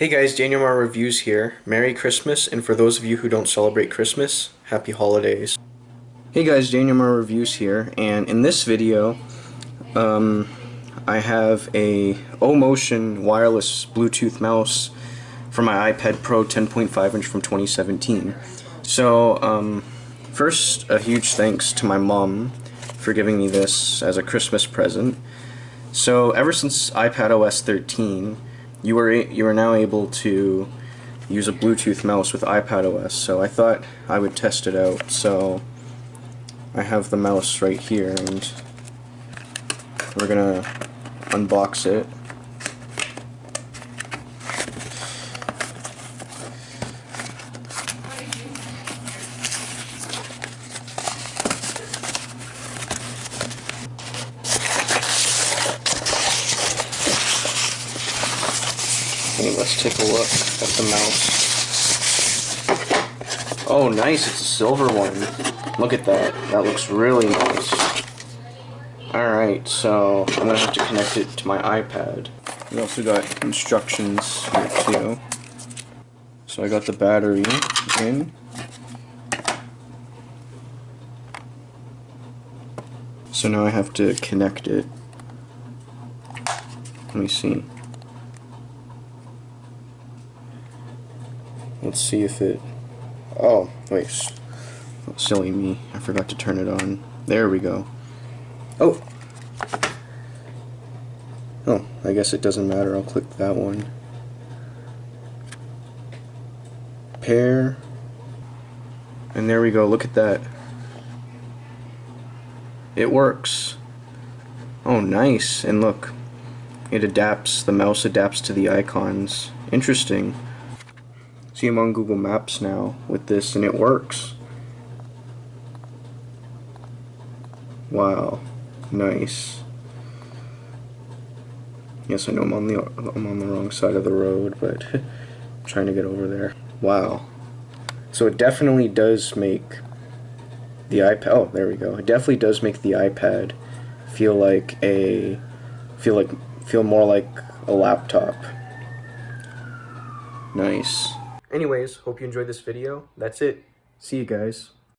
Hey guys, Daniel Mar Reviews here. Merry Christmas, and for those of you who don't celebrate Christmas, Happy Holidays. Hey guys, Daniel Mar Reviews here, and in this video, I have a Omotion wireless Bluetooth mouse for my iPad Pro 10.5 inch from 2017. So, first, a huge thanks to my mom for giving me this as a Christmas present. So, ever since iPad OS 13, you are now able to use a Bluetooth mouse with iPad OS, so I thought I would test it out. So I have the mouse right here, and we're gonna unbox it. Okay, let's take a look at the mouse. Oh, nice, it's a silver one. Look at that. That looks really nice. Alright, so I'm gonna have to connect it to my iPad. We also got instructions here too. So I got the battery in. So now I have to connect it. Let me see. Let's see if it... Oh, wait. Oh, silly me. I forgot to turn it on. There we go. Oh! Oh, I guess it doesn't matter. I'll click that one. Pair. And there we go. Look at that. It works. Oh, nice. And look. It adapts. The mouse adapts to the icons. Interesting. See, I'm on Google Maps now with this, and it works. Wow, nice. Yes, I know I'm on the wrong side of the road, but I'm trying to get over there. Wow. So it definitely does make the iPad. Oh, there we go. It definitely does make the iPad feel more like a laptop. Nice. Anyways, hope you enjoyed this video. That's it. See you guys.